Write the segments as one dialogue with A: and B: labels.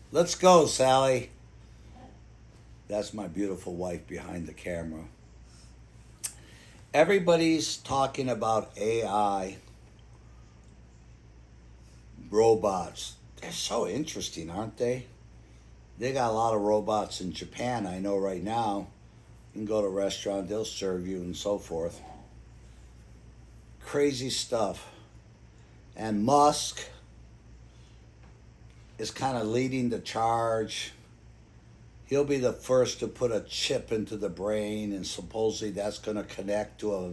A: Let's go, Sally. That's my beautiful wife behind the camera. Everybody's talking about AI, robots. They're so interesting, aren't they? They got a lot of robots in Japan, I know right now. You can go to a restaurant, they'll serve you and so forth. Crazy stuff. And Musk is kind of leading the charge. He'll be the first to put a chip into the brain, and supposedly that's going to connect to a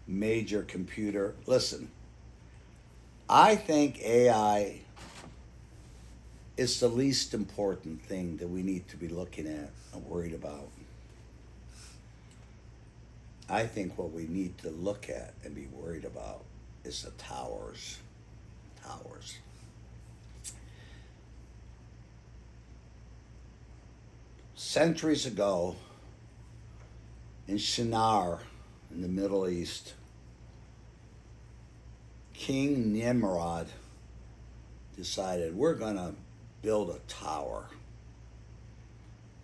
A: major computer. Listen, I think AI is the least important thing that we need to be looking at and worried about. I think what we need to look at and be worried about is the towers. Towers. Centuries ago, in Shinar, in the Middle East, King Nimrod decided we're going to build a tower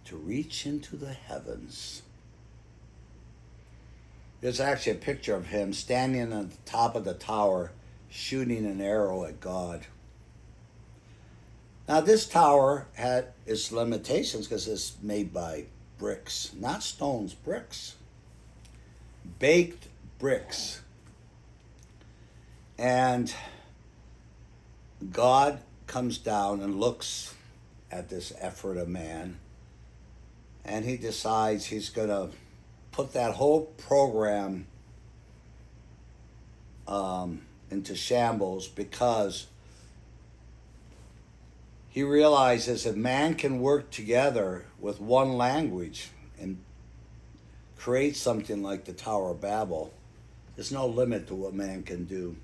A: to reach into the heavens. There's actually a picture of him standing on the top of the tower shooting an arrow at God. Now, this tower had its limitations because it's made by bricks, not stones, bricks. Baked bricks. And God comes down and looks at this effort of man, and he decides he's going to put that whole program into shambles because he realizes if man can work together with one language and create something like the Tower of Babel, there's no limit to what man can do.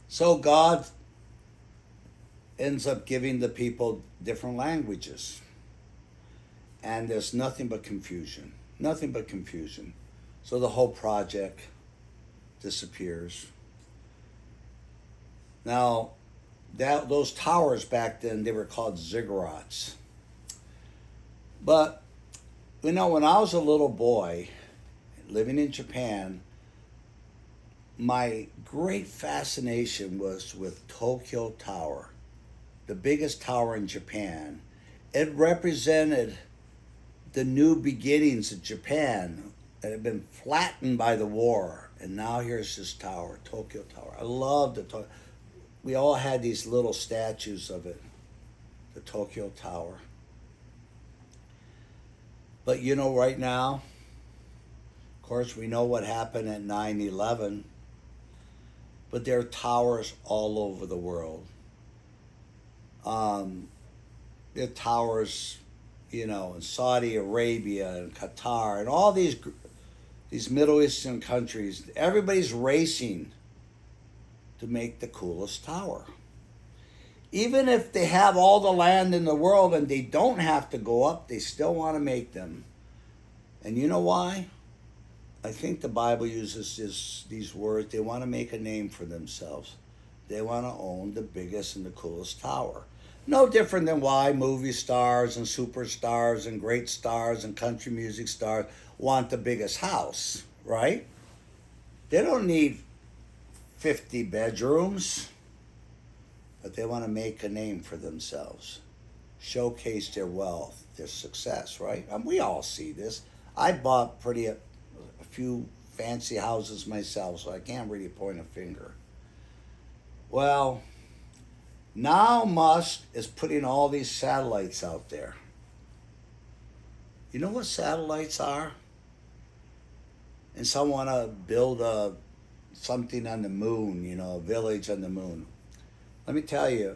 A: So God ends up giving the people different languages. And there's nothing but confusion. Nothing but confusion. So the whole project disappears. Now, those towers back then, they were called ziggurats. But, when I was a little boy living in Japan, my great fascination was with Tokyo Tower, the biggest tower in Japan. It represented the new beginnings of Japan that had been flattened by the war. And now here's this tower, Tokyo Tower. I loved the Tokyo. We all had these little statues of it, the Tokyo Tower. But right now, of course, we know what happened at 9/11, but there are towers all over the world. There are towers, in Saudi Arabia and Qatar and all these Middle Eastern countries. Everybody's racing to make the coolest tower. Even if they have all the land in the world and they don't have to go up, they still want to make them. And you know why? I think the Bible uses these words. They want to make a name for themselves. They want to own the biggest and the coolest tower. No different than why movie stars and superstars and great stars and country music stars want the biggest house, right? They don't need 50 bedrooms, but they want to make a name for themselves, showcase their wealth, their success, right? We all see this. I bought a few fancy houses myself, so I can't really point a finger. Well, now Musk is putting all these satellites out there. You know what satellites are? And some want to build something on the moon, a village on the moon. Let me tell you,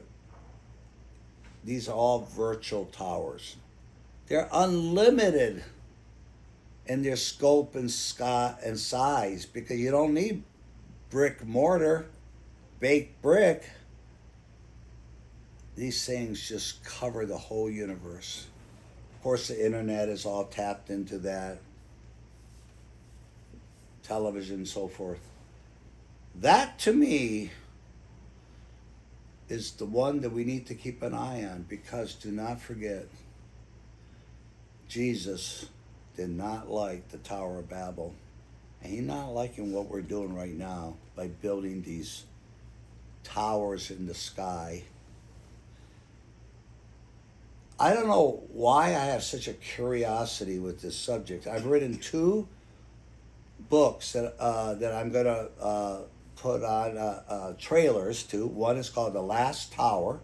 A: these are all virtual towers. They're unlimited in their scope and size because you don't need brick mortar, baked brick. These things just cover the whole universe. Of course, the internet is all tapped into that, television, and so forth. That, to me, is the one that we need to keep an eye on, because do not forget, Jesus did not like the Tower of Babel. And he's not liking what we're doing right now by building these towers in the sky. I don't know why I have such a curiosity with this subject. I've written 2 books that I'm going to put on trailers to. One is called The Last Tower,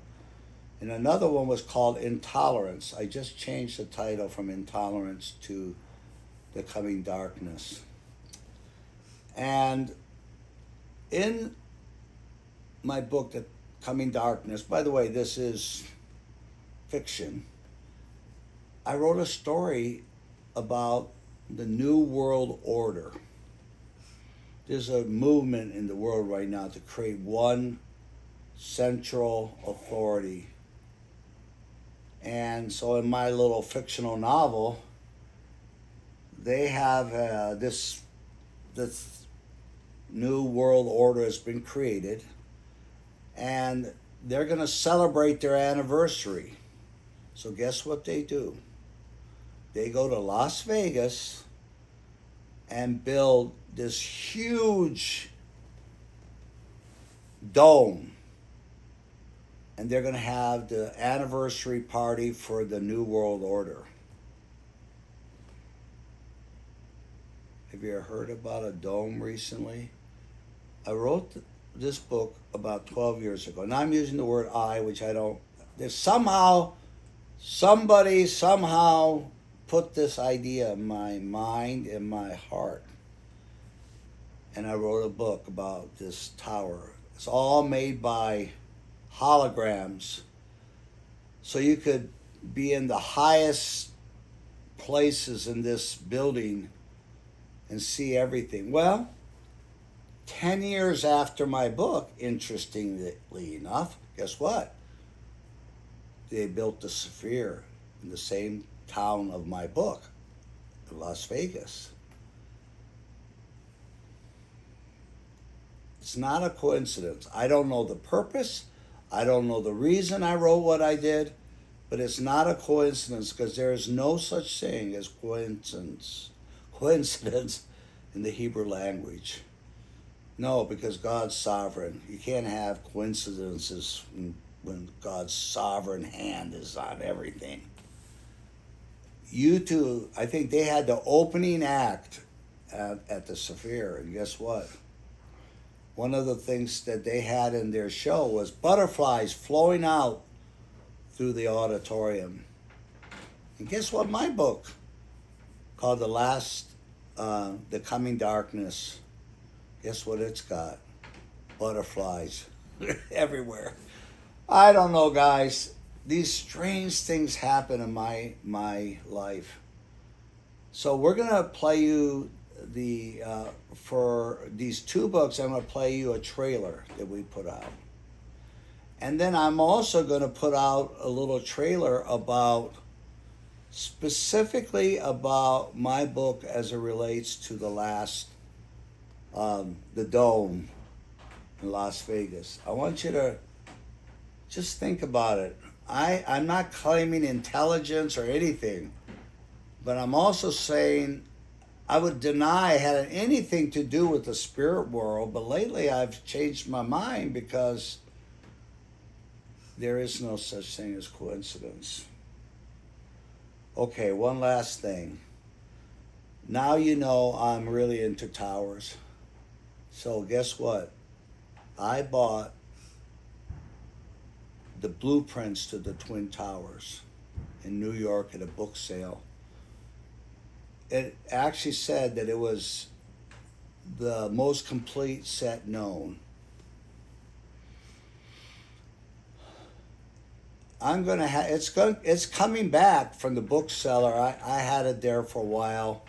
A: and another one was called Intolerance. I just changed the title from Intolerance to The Coming Darkness. And in my book, The Coming Darkness, by the way, this is fiction, I wrote a story about the New World Order. There's a movement in the world right now to create one central authority. And so in my little fictional novel, they have this New World Order has been created, and they're going to celebrate their anniversary. So guess what they do? They go to Las Vegas and build this huge dome. And they're going to have the anniversary party for the New World Order. Have you ever heard about a dome recently? I wrote this book about 12 years ago. Now I'm using the word I, which I don't. There's somebody somehow put this idea in my mind and my heart. And I wrote a book about this tower. It's all made by holograms. So you could be in the highest places in this building and see everything. Well, 10 years after my book, interestingly enough, guess what? They built the Sphere in the same town of my book, Las Vegas. It's not a coincidence. I don't know the purpose. I don't know the reason I wrote what I did, but it's not a coincidence, because there is no such thing as coincidence in the Hebrew language. No, because God's sovereign. You can't have coincidences when God's sovereign hand is on everything. U2, I think they had the opening act at the Sphere, and guess what? One of the things that they had in their show was butterflies flowing out through the auditorium. And guess what my book, called The Coming Darkness, guess what it's got? Butterflies everywhere. I don't know, guys. These strange things happen in my life. So we're going to play you for these 2 books, I'm going to play you a trailer that we put out. And then I'm also going to put out a little trailer specifically about my book as it relates to the Dome in Las Vegas. I want you to just think about it. I'm not claiming intelligence or anything, but I'm also saying I would deny it had anything to do with the spirit world, but lately I've changed my mind, because there is no such thing as coincidence. Okay, one last thing. Now you know I'm really into towers. So guess what? I bought the blueprints to the Twin Towers in New York at a book sale. It actually said that it was the most complete set known. It's coming back from the bookseller. I had it there for a while,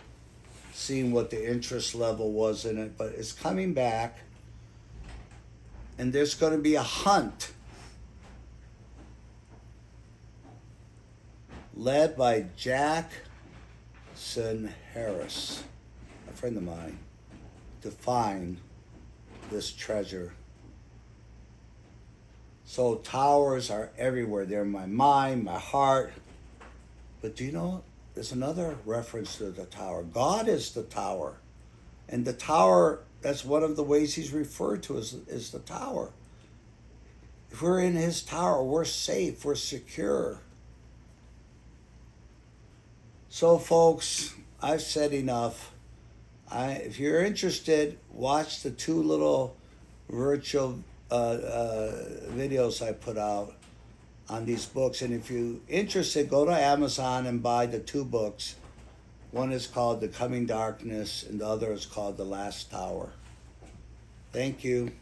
A: seeing what the interest level was in it, but it's coming back, and there's going to be a hunt led by Jackson Harris, a friend of mine, to find this treasure. So towers are everywhere. They're in my mind, my heart. But do you know, there's another reference to the tower. God is the tower. And the tower, that's one of the ways he's referred to is the tower. If we're in his tower, we're safe, we're secure. So folks, I've said enough. If you're interested, watch the 2 little virtual videos I put out on these books. And if you're interested, go to Amazon and buy the 2 books. One is called The Coming Darkness and the other is called The Last Tower. Thank you.